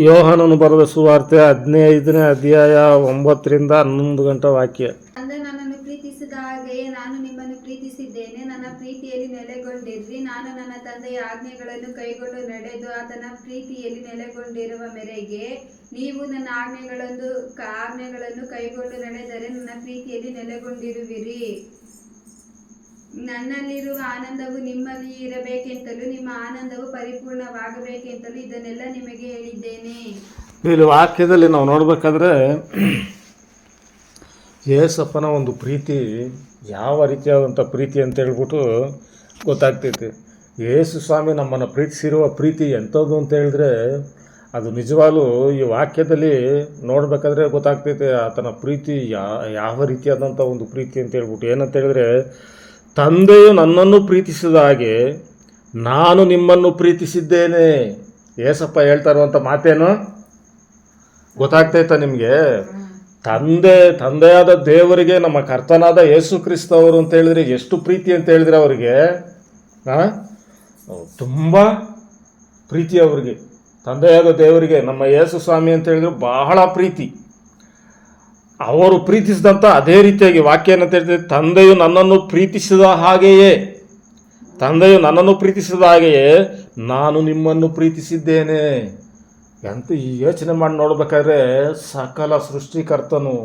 ಯೋಹಾನನು ಬರೆದ ಸುವಾರ್ತೆ 15ನೇ ಅಧ್ಯಾಯ 9-11 ವಾಕ್ಯ. ತಂದೆ ನನ್ನನ್ನು ಪ್ರೀತಿಸಿದ ಹಾಗೆಯೇ ನಾನು ನಿಮ್ಮನ್ನು ಪ್ರೀತಿಸಿದ್ದೇನೆ. ನನ್ನ ಪ್ರೀತಿಯಲ್ಲಿ ನೆಲೆಗೊಂಡಿರ್ರಿ. ನಾನು ನನ್ನ ತಂದೆಯ ಆಜ್ಞೆಗಳನ್ನು ಕೈಗೊಂಡು ನಡೆದು ಆತನ ಪ್ರೀತಿಯಲ್ಲಿ ನೆಲೆಗೊಂಡಿರುವ ಮೇರೆಗೆ ನೀವು ನನ್ನ ಆಜ್ಞೆಗಳನ್ನು ಕೈಗೊಂಡು ನಡೆದರೆ ನನ್ನ ಪ್ರೀತಿಯಲ್ಲಿ ನೆಲೆಗೊಂಡಿರುವಿರಿ. ನನ್ನಲ್ಲಿರುವ ಆನಂದವು ನಿಮ್ಮಲ್ಲಿ ಇರಬೇಕೆಂತಲೂ ನಿಮ್ಮ ಆನಂದವು ಪರಿಪೂರ್ಣವಾಗಬೇಕೆಂತಲೂ ಇದನ್ನೆಲ್ಲ ನಿಮಗೆ ಹೇಳಿದ್ದೇನೆ. ಇಲ್ಲಿ ವಾಕ್ಯದಲ್ಲಿ ನಾವು ನೋಡಬೇಕಾದ್ರೆ ಯೇಸಪ್ಪನ ಒಂದು ಪ್ರೀತಿ ಯಾವ ರೀತಿಯಾದಂಥ ಪ್ರೀತಿ ಅಂತ ಹೇಳ್ಬಿಟ್ಟು ಗೊತ್ತಾಗ್ತೈತಿ. ಯೇಸು ಸ್ವಾಮಿ ನಮ್ಮನ್ನು ಪ್ರೀತಿಸಿರುವ ಪ್ರೀತಿ ಎಂಥದ್ದು ಅಂತ ಹೇಳಿದ್ರೆ ಅದು ನಿಜವಾಗ್ಲೂ ಈ ವಾಕ್ಯದಲ್ಲಿ ನೋಡಬೇಕಾದ್ರೆ ಗೊತ್ತಾಗ್ತೈತೆ ಆತನ ಪ್ರೀತಿ ಯಾವ ರೀತಿಯಾದಂಥ ಒಂದು ಪ್ರೀತಿ ಅಂತ ಹೇಳ್ಬಿಟ್ಟು. ಏನಂತ ಹೇಳಿದ್ರೆ, ತಂದೆಯು ನನ್ನನ್ನು ಪ್ರೀತಿಸಿದ ಹಾಗೆ ನಾನು ನಿಮ್ಮನ್ನು ಪ್ರೀತಿಸಿದ್ದೇನೆ. ಏಸಪ್ಪ ಹೇಳ್ತಾ ಇರುವಂಥ ಮಾತೇನು ಗೊತ್ತಾಗ್ತೈತ ನಿಮಗೆ? ತಂದೆಯಾದ ದೇವರಿಗೆ ನಮ್ಮ ಕರ್ತನಾದ ಯೇಸು ಕ್ರಿಸ್ತವರು ಅಂತ ಹೇಳಿದ್ರೆ ಎಷ್ಟು ಪ್ರೀತಿ ಅಂತ ಹೇಳಿದ್ರೆ ಅವರಿಗೆ ತುಂಬ ಪ್ರೀತಿ. ಅವರಿಗೆ ತಂದೆಯಾದ ದೇವರಿಗೆ ನಮ್ಮ ಯೇಸು ಸ್ವಾಮಿ ಅಂತ ಹೇಳಿದ್ರೆ ಬಹಳ ಪ್ರೀತಿ. ಅವರು ಪ್ರೀತಿಸಿದಂಥ ಅದೇ ರೀತಿಯಾಗಿ ವಾಕ್ಯ ಏನಂತ ಹೇಳ್ತಿದೆ, ತಂದೆಯು ನನ್ನನ್ನು ಪ್ರೀತಿಸಿದ ಹಾಗೆಯೇ ನಾನು ನಿಮ್ಮನ್ನು ಪ್ರೀತಿಸಿದ್ದೇನೆ ಅಂತ ಈ ಯೋಚನೆ ಮಾಡಿ ನೋಡ್ಬೇಕಾದ್ರೆ ಸಕಲ ಸೃಷ್ಟಿಕರ್ತನು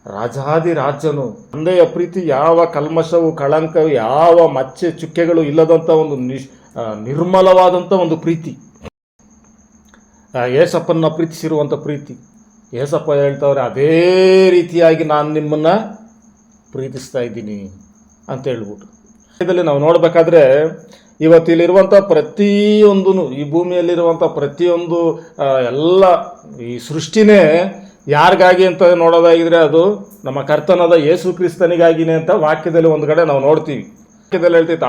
ರಾಜಾದಿರಾಜನು ತಂದೆಯ ಪ್ರೀತಿ ಯಾವ ಕಲ್ಮಶವು ಕಳಂಕವು ಯಾವ ಮಚ್ಚೆ ಚುಕ್ಕೆಗಳು ಇಲ್ಲದಂಥ ಒಂದು ನಿರ್ಮಲವಾದಂಥ ಒಂದು ಪ್ರೀತಿ, ಏಸಪ್ಪನ್ನ ಪ್ರೀತಿಸಿರುವಂಥ ಪ್ರೀತಿ. ಏಸಪ್ಪ ಹೇಳ್ತವ್ರೆ, ಅದೇ ರೀತಿಯಾಗಿ ನಾನು ನಿಮ್ಮನ್ನು ಪ್ರೀತಿಸ್ತಾ ಇದ್ದೀನಿ ಅಂತ ಹೇಳ್ಬಿಟ್ಟು. ಇದರಲ್ಲಿ ನಾವು ನೋಡಬೇಕಾದ್ರೆ ಇವತ್ತಿಲ್ಲಿರುವಂಥ ಪ್ರತಿಯೊಂದು ಈ ಭೂಮಿಯಲ್ಲಿರುವಂಥ ಪ್ರತಿಯೊಂದು ಎಲ್ಲ ಈ ಸೃಷ್ಟಿನೇ ಯಾರಿಗಾಗಿ ಅಂತ ನೋಡೋದಾಗಿದ್ರೆ ಅದು ನಮ್ಮ ಕರ್ತನಾದ ಯೇಸು ಕ್ರಿಸ್ತನಿಗಾಗಿನೇ ಅಂತ ವಾಕ್ಯದಲ್ಲಿ ಒಂದು ಕಡೆ ನಾವು ನೋಡ್ತೀವಿ. ವಾಕ್ಯದಲ್ಲಿ ಹೇಳ್ತೈತೆ,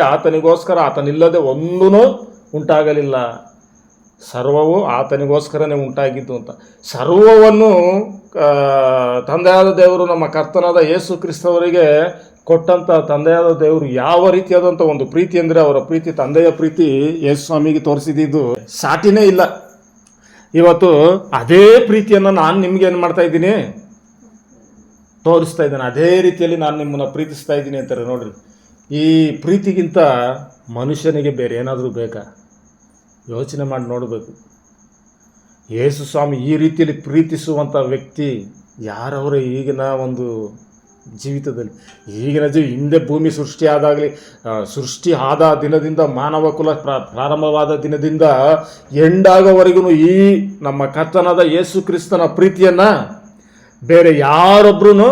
ಆತನಿಗೋಸ್ಕರ ಆತನಿಲ್ಲದೆ ಒಂದೂ ಉಂಟಾಗಲಿಲ್ಲ, ಸರ್ವವು ಆತನಿಗೋಸ್ಕರನೇ ಉಂಟಾಗಿದ್ದು ಅಂತ. ಸರ್ವವನ್ನು ತಂದೆಯಾದ ದೇವರು ನಮ್ಮ ಕರ್ತನಾದ ಯೇಸು ಕ್ರಿಸ್ತವರಿಗೆ ಕೊಟ್ಟಂಥ ತಂದೆಯಾದ ದೇವರು ಯಾವ ರೀತಿಯಾದಂಥ ಒಂದು ಪ್ರೀತಿ ಅಂದರೆ ಅವರ ಪ್ರೀತಿ, ತಂದೆಯ ಪ್ರೀತಿ ಯೇಸು ಸ್ವಾಮಿಗೆ ತೋರಿಸಿದ್ದು ಸಾಟಿನೇ ಇಲ್ಲ. ಇವತ್ತು ಅದೇ ಪ್ರೀತಿಯನ್ನು ನಾನು ನಿಮ್ಗೆ ಏನು ಮಾಡ್ತಾ ಇದ್ದೀನಿ, ತೋರಿಸ್ತಾ ಇದ್ದೇನೆ. ಅದೇ ರೀತಿಯಲ್ಲಿ ನಾನು ನಿಮ್ಮನ್ನು ಪ್ರೀತಿಸ್ತಾ ಇದ್ದೀನಿ ಅಂತಾರೆ. ನೋಡ್ರಿ, ಈ ಪ್ರೀತಿಗಿಂತ ಮನುಷ್ಯನಿಗೆ ಬೇರೆ ಏನಾದರೂ ಬೇಕಾ? ಯೋಚನೆ ಮಾಡಿ ನೋಡಬೇಕು. ಯೇಸು ಸ್ವಾಮಿ ಈ ರೀತಿಯಲ್ಲಿ ಪ್ರೀತಿಸುವಂಥ ವ್ಯಕ್ತಿ ಯಾರವರ ಈಗಿನ ಒಂದು ಜೀವಿತದಲ್ಲಿ, ಹಿಂದೆ ಭೂಮಿ ಸೃಷ್ಟಿ ಆದ ದಿನದಿಂದ ಮಾನವ ಕುಲ ಪ್ರಾರಂಭವಾದ ದಿನದಿಂದ ಎಂಡಾಗೋವರೆಗೂ ಈ ನಮ್ಮ ಕರ್ತನಾದ ಯೇಸು ಕ್ರಿಸ್ತನ ಪ್ರೀತಿಯನ್ನು ಬೇರೆ ಯಾರೊಬ್ಬರೂ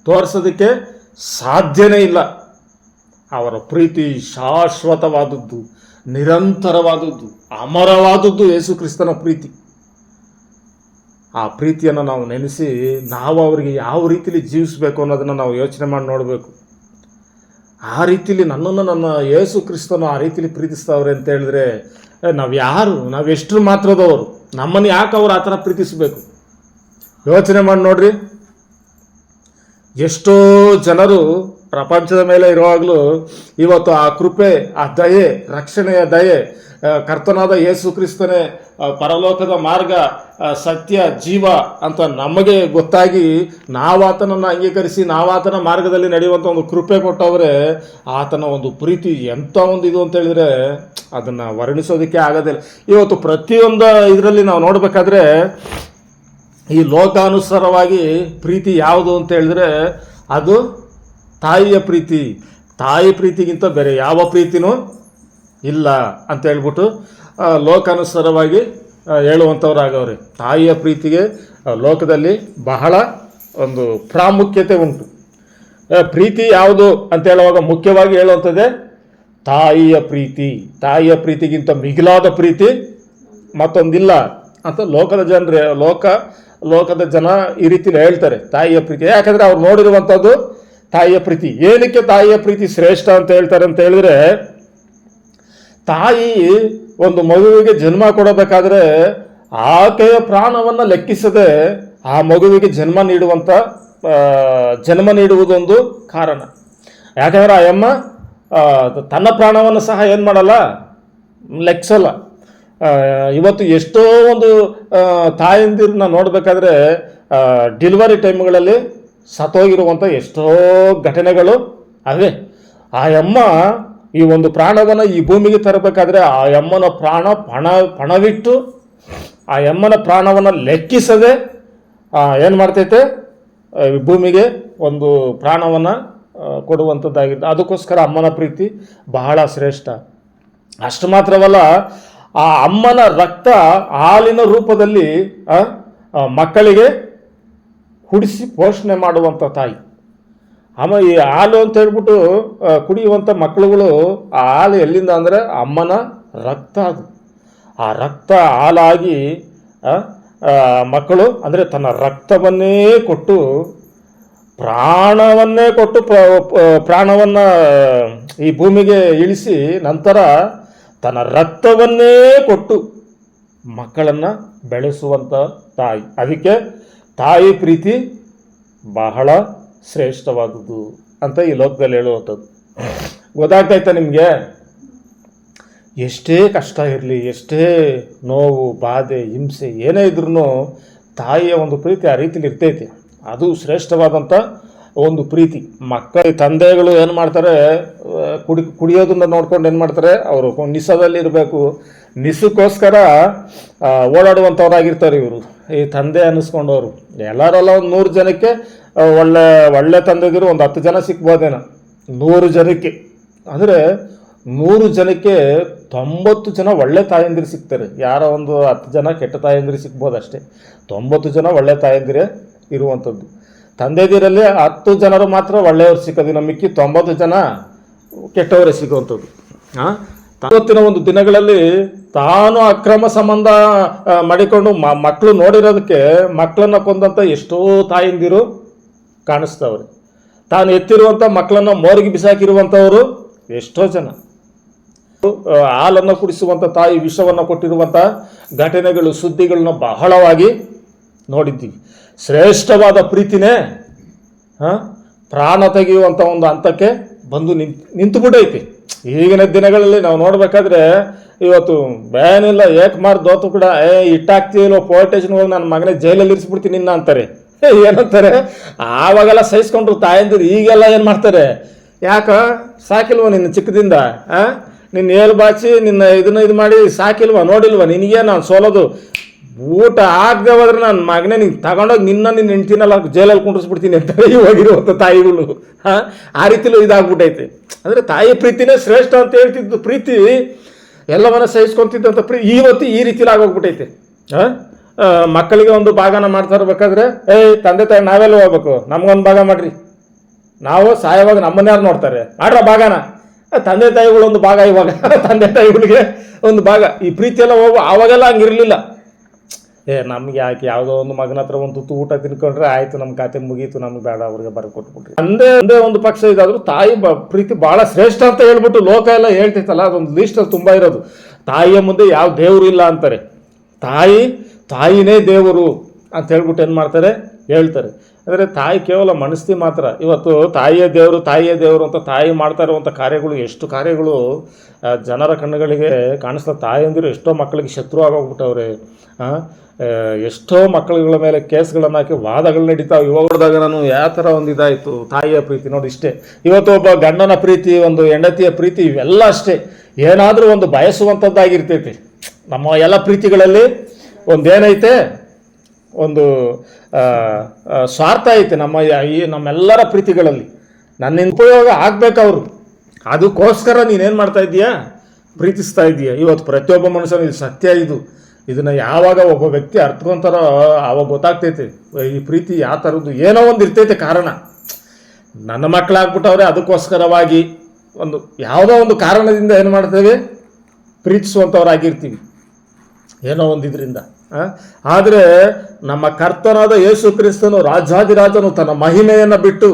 ತೋರಿಸೋದಕ್ಕೆ ಸಾಧ್ಯನೇ ಇಲ್ಲ. ಅವರ ಪ್ರೀತಿ ಶಾಶ್ವತವಾದದ್ದು, ನಿರಂತರವಾದದ್ದು, ಅಮರವಾದದ್ದು ಯೇಸು ಕ್ರಿಸ್ತನ ಪ್ರೀತಿ. ಆ ಪ್ರೀತಿಯನ್ನು ನಾವು ನೆನೆಸಿ ನಾವು ಅವರಿಗೆ ಯಾವ ರೀತಿಯಲ್ಲಿ ಜೀವಿಸಬೇಕು ಅನ್ನೋದನ್ನು ನಾವು ಯೋಚನೆ ಮಾಡಿ ನೋಡಬೇಕು. ಆ ರೀತಿಯಲ್ಲಿ ನನ್ನನ್ನು ನನ್ನ ಯೇಸು ಕ್ರಿಸ್ತನು ಆ ರೀತಿಯಲ್ಲಿ ಪ್ರೀತಿಸ್ತವ್ರೆ ಅಂತ ಹೇಳಿದ್ರೆ ನಾವು ಎಷ್ಟು ಮಾತ್ರದವರು, ನಮ್ಮನ್ನು ಯಾಕೆ ಅವರು ಆ ಥರ ಪ್ರೀತಿಸಬೇಕು? ಯೋಚನೆ ಮಾಡಿ ನೋಡ್ರಿ. ಎಷ್ಟೋ ಜನರು ಪ್ರಪಂಚದ ಮೇಲೆ ಇರುವಾಗಲೂ ಇವತ್ತು ಆ ಕೃಪೆ, ಆ ದಯೆ, ರಕ್ಷಣೆಯ ದಯೆ, ಕರ್ತನಾದ ಯೇಸು ಕ್ರಿಸ್ತನೇ ಪರಲೋಕದ ಮಾರ್ಗ, ಸತ್ಯ, ಜೀವ ಅಂತ ನಮಗೆ ಗೊತ್ತಾಗಿ ನಾವಾತನನ್ನು ಅಂಗೀಕರಿಸಿ ನಾವಾತನ ಮಾರ್ಗದಲ್ಲಿ ನಡೆಯುವಂಥ ಒಂದು ಕೃಪೆ ಕೊಟ್ಟವ್ರೆ. ಆತನ ಒಂದು ಪ್ರೀತಿ ಎಂಥ ಒಂದು ಇದು ಅಂತ ಹೇಳಿದರೆ ಅದನ್ನು ವರ್ಣಿಸೋದಕ್ಕೆ ಆಗೋದಿಲ್ಲ. ಇವತ್ತು ಪ್ರತಿಯೊಂದು ಇದರಲ್ಲಿ ನಾವು ನೋಡಬೇಕಾದ್ರೆ ಈ ಲೋಕಾನುಸಾರವಾಗಿ ಪ್ರೀತಿ ಯಾವುದು ಅಂತ ಹೇಳಿದ್ರೆ ಅದು ತಾಯಿಯ ಪ್ರೀತಿ. ತಾಯಿ ಪ್ರೀತಿಗಿಂತ ಬೇರೆ ಯಾವ ಪ್ರೀತಿನೂ ಇಲ್ಲ ಅಂತ ಹೇಳ್ಬಿಟ್ಟು ಲೋಕಾನುಸಾರವಾಗಿ ಹೇಳುವಂಥವ್ರಾಗವ್ರೆ. ತಾಯಿಯ ಪ್ರೀತಿಗೆ ಲೋಕದಲ್ಲಿ ಬಹಳ ಒಂದು ಪ್ರಾಮುಖ್ಯತೆ ಉಂಟು. ಪ್ರೀತಿ ಯಾವುದು ಅಂತ ಹೇಳುವಾಗ ಮುಖ್ಯವಾಗಿ ಹೇಳುವಂಥದ್ದೇ ತಾಯಿಯ ಪ್ರೀತಿ. ತಾಯಿಯ ಪ್ರೀತಿಗಿಂತ ಮಿಗಿಲಾದ ಪ್ರೀತಿ ಮತ್ತೊಂದಿಲ್ಲ ಅಂತ ಲೋಕದ ಜನ ಈ ರೀತಿಲಿ ಹೇಳ್ತಾರೆ ತಾಯಿಯ ಪ್ರೀತಿ. ಯಾಕಂದರೆ ಅವ್ರು ನೋಡಿರುವಂಥದ್ದು ತಾಯಿಯ ಪ್ರೀತಿ. ಏನಕ್ಕೆ ತಾಯಿಯ ಪ್ರೀತಿ ಶ್ರೇಷ್ಠ ಅಂತ ಹೇಳ್ತಾರೆ ಅಂತ ಹೇಳಿದ್ರೆ, ತಾಯಿ ಒಂದು ಮಗುವಿಗೆ ಜನ್ಮ ಕೊಡಬೇಕಾದ್ರೆ ಆಕೆಯ ಪ್ರಾಣವನ್ನು ಲೆಕ್ಕಿಸದೆ ಆ ಮಗುವಿಗೆ ಜನ್ಮ ನೀಡುವುದೊಂದು ಕಾರಣ. ಯಾಕಂದರೆ ಆ ಅಮ್ಮ ತನ್ನ ಪ್ರಾಣವನ್ನು ಸಹ ಏನು ಮಾಡಲ್ಲ, ಲೆಕ್ಕಿಸಲ್ಲ. ಇವತ್ತು ಎಷ್ಟೋ ಒಂದು ತಾಯಂದಿರನ್ನ ನೋಡಬೇಕಾದ್ರೆ ಡೆಲಿವರಿ ಟೈಮ್ಗಳಲ್ಲಿ ಸತ್ತೋಗಿರುವಂಥ ಎಷ್ಟೋ ಘಟನೆಗಳು ಅವೆ. ಆ ಅಮ್ಮ ಈ ಒಂದು ಪ್ರಾಣವನ್ನು ಈ ಭೂಮಿಗೆ ತರಬೇಕಾದ್ರೆ ಆ ಅಮ್ಮನ ಪಣವಿಟ್ಟು ಆ ಅಮ್ಮನ ಪ್ರಾಣವನ್ನು ಲೆಕ್ಕಿಸದೆ ಏನು ಮಾಡ್ತೈತೆ, ಭೂಮಿಗೆ ಒಂದು ಪ್ರಾಣವನ್ನು ಕೊಡುವಂಥದ್ದಾಗಿದೆ. ಅದಕ್ಕೋಸ್ಕರ ಅಮ್ಮನ ಪ್ರೀತಿ ಬಹಳ ಶ್ರೇಷ್ಠ. ಅಷ್ಟು ಮಾತ್ರವಲ್ಲ, ಆ ಅಮ್ಮನ ರಕ್ತ ಹಾಲಿನ ರೂಪದಲ್ಲಿ ಮಕ್ಕಳಿಗೆ ಕುಡಿಸಿ ಪೋಷಣೆ ಮಾಡುವಂಥ ತಾಯಿ. ಈ ಹಾಲು ಅಂತ ಹೇಳ್ಬಿಟ್ಟು ಕುಡಿಯುವಂಥ ಮಕ್ಕಳುಗಳು, ಆ ಹಾಲು ಎಲ್ಲಿಂದ ಅಂದರೆ ಅಮ್ಮನ ರಕ್ತ. ಅದು ಆ ರಕ್ತ ಹಾಲಾಗಿ ಮಕ್ಕಳು ಅಂದರೆ ತನ್ನ ರಕ್ತವನ್ನೇ ಕೊಟ್ಟು ಪ್ರಾಣವನ್ನು ಈ ಭೂಮಿಗೆ ಇಳಿಸಿ ನಂತರ ತನ್ನ ರಕ್ತವನ್ನೇ ಕೊಟ್ಟು ಮಕ್ಕಳನ್ನು ಬೆಳೆಸುವಂಥ ತಾಯಿ. ಅದಕ್ಕೆ ತಾಯಿ ಪ್ರೀತಿ ಬಹಳ ಶ್ರೇಷ್ಠವಾದುದು ಅಂತ ಈ ಲೋಕದಲ್ಲಿ ಹೇಳುವಂಥದ್ದು. ಗೊತ್ತಾಗ್ತಾಯ್ತಾ ನಿಮಗೆ? ಎಷ್ಟೇ ಕಷ್ಟ ಇರಲಿ, ಎಷ್ಟೇ ನೋವು, ಬಾಧೆ, ಹಿಂಸೆ ಏನೇ ಇದ್ರೂ ತಾಯಿಯ ಒಂದು ಪ್ರೀತಿ ಆ ರೀತಿಲಿ ಇರ್ತೈತಿ. ಅದು ಶ್ರೇಷ್ಠವಾದಂಥ ಒಂದು ಪ್ರೀತಿ. ಮಕ್ಕಳ ತಂದೆಗಳು ಏನು ಮಾಡ್ತಾರೆ, ಕುಡಿಯೋದನ್ನ ನೋಡ್ಕೊಂಡು ಏನು ಮಾಡ್ತಾರೆ, ಅವರು ನಿಸದಲ್ಲಿ ಇರಬೇಕು, ನಿಸಕ್ಕೋಸ್ಕರ ಓಡಾಡುವಂಥವ್ರಾಗಿರ್ತಾರೆ ಇವರು, ಈ ತಂದೆ ಅನ್ನಿಸ್ಕೊಂಡವರು. ಎಲ್ಲರೆಲ್ಲ ಒಂದು 100 ಜನಕ್ಕೆ ಒಳ್ಳೆ ತಂದೆಗಿರು ಒಂದು 10 ಜನ ಸಿಗ್ಬೋದೇನೋ, 100 ಜನಕ್ಕೆ. ಅಂದರೆ 100 ಜನಕ್ಕೆ 90 ಜನ ಒಳ್ಳೆ ತಾಯಂದಿರು ಸಿಗ್ತಾರೆ. ಯಾರೋ ಒಂದು 10 ಜನ ಕೆಟ್ಟ ತಾಯಂದಿರು ಸಿಗ್ಬೋದು ಅಷ್ಟೇ. 90 ಜನ ಒಳ್ಳೆ ತಾಯಂದಿರೇ ಇರುವಂಥದ್ದು. ತಂದೆದಿರಲ್ಲಿ 10 ಜನರು ಮಾತ್ರ ಒಳ್ಳೆಯವರು ಸಿಕ್ಕೋದು, ನಮ್ಮ ಮಿಕ್ಕಿ 90 ಜನ ಕೆಟ್ಟವರೇ ಸಿಗುವಂಥದ್ದು. ಇವತ್ತಿನ ಒಂದು ದಿನಗಳಲ್ಲಿ ತಾನು ಅಕ್ರಮ ಸಂಬಂಧ ಮಾಡಿಕೊಂಡು ಮಕ್ಕಳು ನೋಡಿರೋದಕ್ಕೆ ಮಕ್ಕಳನ್ನು ಕೊಂದಂಥ ಎಷ್ಟೋ ತಾಯಂದಿರು ಕಾಣಿಸ್ತವ್ರೆ. ತಾನು ಎತ್ತಿರುವಂಥ ಮಕ್ಕಳನ್ನು ಮೋರಿಗೆ ಬಿಸಾಕಿರುವಂಥವರು ಎಷ್ಟೋ ಜನ. ಹಾಲನ್ನು ಕುಡಿಸುವಂಥ ತಾಯಿ ವಿಷವನ್ನು ಕೊಟ್ಟಿರುವಂಥ ಘಟನೆಗಳು, ಸುದ್ದಿಗಳನ್ನ ಬಹಳವಾಗಿ ನೋಡಿದ್ದೀವಿ. ಶ್ರೇಷ್ಠವಾದ ಪ್ರೀತಿನೇ ಪ್ರಾಣ ತೆಗೆಯುವಂಥ ಒಂದು ಹಂತಕ್ಕೆ ಬಂದು ನಿಂತು ಬಿಡೈತಿ. ಈಗಿನ ದಿನಗಳಲ್ಲಿ ನಾವು ನೋಡಬೇಕಾದ್ರೆ ಇವತ್ತು ಬೇನಿಲ್ಲ ಏಕಮಾರ್ ದೋತು ಕೂಡ ಇಟ್ಟಾಗ್ತೀವಿಲ್ಲೋ ಪೋರ್ಟೇಷನ್ ಹೋಗಿ ನನ್ನ ಮಗನೇ ಜೈಲಲ್ಲಿ ಇರಿಸ್ಬಿಡ್ತೀನಿ ನಿನ್ನ ಅಂತಾರೆ. ಏನಂತಾರೆ, ಆವಾಗೆಲ್ಲ ಸಹಿಸ್ಕೊಂಡ್ರು ತಾಯಂದಿರು. ಈಗೆಲ್ಲ ಏನು ಮಾಡ್ತಾರೆ, ಯಾಕ ಸಾಕಿಲ್ವ ನಿನ್ನ ಚಿಕ್ಕದಿಂದ, ನಿನ್ನ ಏಳು ಬಾಚಿ ನಿನ್ನ ಇದು ಮಾಡಿ ಸಾಕಿಲ್ವ, ನೋಡಿಲ್ವ, ನಿನಗೆ ನಾನು ಸೋಲೋದು, ಊಟ ಆಗದೆ ಹೋದ್ರೆ ನನ್ನ ಮಗನೇ ನೀನು ತಗೊಂಡೋಗಿ ನಿನ್ನ ಹೆಂಡ್ತಿನೆಲ್ಲ ಜೈಲಲ್ಲಿ ಕುಂಡ್ರಿಸ್ಬಿಡ್ತೀನಿ ಅಂತ ಹೋಗಿರುವಂಥ ತಾಯಿಗಳು. ಆ ರೀತಿಲೂ ಇದಾಗ್ಬಿಟ್ಟೈತೆ. ಅಂದರೆ ತಾಯಿ ಪ್ರೀತಿನೇ ಶ್ರೇಷ್ಠ ಅಂತ ಹೇಳ್ತಿದ್ದು ಪ್ರೀತಿ, ಎಲ್ಲವನ್ನ ಸಹಿಸ್ಕೊತಿದ್ದಂಥ ಇವತ್ತು ಈ ರೀತಿಲಿ ಆಗೋಗ್ಬಿಟ್ಟೈತೆ. ಮಕ್ಕಳಿಗೆ ಒಂದು ಭಾಗನ ಮಾಡ್ತಾ ಇರ್ಬೇಕಾದ್ರೆ ತಂದೆ ತಾಯಿ ನಾವೆಲ್ಲ ಹೋಗ್ಬೇಕು, ನಮ್ಗೊಂದು ಭಾಗ ಮಾಡ್ರಿ, ನಾವು ಸಾಯವಾಗ ನಮ್ಮನ್ನ ಯಾರು ನೋಡ್ತಾರೆ, ಮಾಡ್ರ ಭಾಗನ. ತಂದೆ ತಾಯಿಗಳು ಒಂದು ಭಾಗ, ಇವಾಗ ತಂದೆ ತಾಯಿಗಳಿಗೆ ಒಂದು ಭಾಗ. ಈ ಪ್ರೀತಿ ಎಲ್ಲ ಆವಾಗೆಲ್ಲ ಹಂಗಿರಲಿಲ್ಲ. ನಮ್ಗೆ ಯಾಕೆ ಯಾವುದೋ ಒಂದು ಮಗನ ಹತ್ರ ಒಂದು ತುತ್ತು ಊಟ ತಿನ್ಕೊಂಡ್ರೆ ಆಯ್ತು, ನಮ್ಮ ಖಾತೆ ಮುಗೀತು, ನಮ್ಗೆ ಬೇಡ, ಅವ್ರಿಗೆ ಬರ್ಕೊಟ್ಬಿಟ್ರಿ. ಒಂದೇ ಒಂದು ಪಕ್ಷ ಇದಾದ್ರು ತಾಯಿ ಪ್ರೀತಿ ಬಹಳ ಶ್ರೇಷ್ಠ ಅಂತ ಹೇಳ್ಬಿಟ್ಟು ಲೋಕ ಎಲ್ಲ ಹೇಳ್ತೈತಲ್ಲ, ಅದೊಂದು ಲೀಸ್ಟಲ್ಲಿ ತುಂಬ ಇರೋದು. ತಾಯಿಯ ಮುಂದೆ ಯಾವ ದೇವರು ಇಲ್ಲ ಅಂತಾರೆ. ತಾಯಿನೇ ದೇವರು ಅಂತ ಹೇಳ್ಬಿಟ್ಟು ಏನು ಮಾಡ್ತಾರೆ, ಹೇಳ್ತಾರೆ. ಅಂದರೆ ತಾಯಿ ಕೇವಲ ಮನಸ್ಥಿ ಮಾತ್ರ. ಇವತ್ತು ತಾಯಿಯೇ ದೇವರು ಅಂತ ತಾಯಿ ಮಾಡ್ತಾ ಇರುವಂಥ ಕಾರ್ಯಗಳು, ಎಷ್ಟು ಕಾರ್ಯಗಳು ಜನರ ಕಣ್ಣುಗಳಿಗೆ ಕಾಣಿಸ್ತಾ. ತಾಯಿಯಂದಿರು ಎಷ್ಟೋ ಮಕ್ಕಳಿಗೆ ಶತ್ರು ಆಗೋಗ್ಬಿಟ್ಟವ್ರೆ. ಎಷ್ಟೋ ಮಕ್ಕಳುಗಳ ಮೇಲೆ ಕೇಸ್ಗಳನ್ನು ಹಾಕಿ ವಾದಗಳು ನಡೀತಾವೆ. ಇವಾಗದಾಗ ನಾನು ಯಾವ ಥರ ಒಂದು ಇದಾಯಿತು ತಾಯಿಯ ಪ್ರೀತಿ ನೋಡಿ ಇಷ್ಟೇ. ಇವತ್ತು ಒಬ್ಬ ಗಂಡನ ಪ್ರೀತಿ, ಒಂದು ಹೆಂಡತಿಯ ಪ್ರೀತಿ, ಇವೆಲ್ಲ ಅಷ್ಟೇ ಏನಾದರೂ ಒಂದು ಬಯಸುವಂಥದ್ದಾಗಿರ್ತೈತಿ. ನಮ್ಮ ಎಲ್ಲ ಪ್ರೀತಿಗಳಲ್ಲಿ ಒಂದೇನೈತೆ, ಒಂದು ಸ್ವಾರ್ಥ ಐತೆ ನಮ್ಮೆಲ್ಲರ ಪ್ರೀತಿಗಳಲ್ಲಿ. ನನ್ನ ಉಪಯೋಗ ಆಗ್ಬೇಕವ್ರು, ಅದಕ್ಕೋಸ್ಕರ ನೀನೇನು ಮಾಡ್ತಾ ಇದ್ದೀಯಾ, ಪ್ರೀತಿಸ್ತಾ ಇದ್ದೀಯಾ. ಇವತ್ತು ಪ್ರತಿಯೊಬ್ಬ ಮನುಷ್ಯನು ಇದು ಸತ್ಯ. ಇದನ್ನು ಯಾವಾಗ ಒಬ್ಬ ವ್ಯಕ್ತಿ ಅರ್ಥಕೊಂತಾರೋ ಆವಾಗ ಗೊತ್ತಾಗ್ತೈತೆ ಈ ಪ್ರೀತಿ ಯಾವ ಥರದ್ದು. ಏನೋ ಒಂದು ಇರ್ತೈತೆ ಕಾರಣ. ನನ್ನ ಮಕ್ಕಳಾಗ್ಬಿಟ್ಟವ್ರೆ, ಅದಕ್ಕೋಸ್ಕರವಾಗಿ ಒಂದು ಯಾವುದೋ ಒಂದು ಕಾರಣದಿಂದ ಏನು ಮಾಡ್ತೇವೆ, ಪ್ರೀತಿಸುವಂಥವ್ರಾಗಿರ್ತೀವಿ ಏನೋ ಒಂದು ಇದರಿಂದ. ಆದರೆ ನಮ್ಮ ಕರ್ತನಾದ ಯೇಸು ಕ್ರಿಸ್ತನು ರಾಜಾದಿರಾಜನು ತನ್ನ ಮಹಿಮೆಯನ್ನು ಬಿಟ್ಟು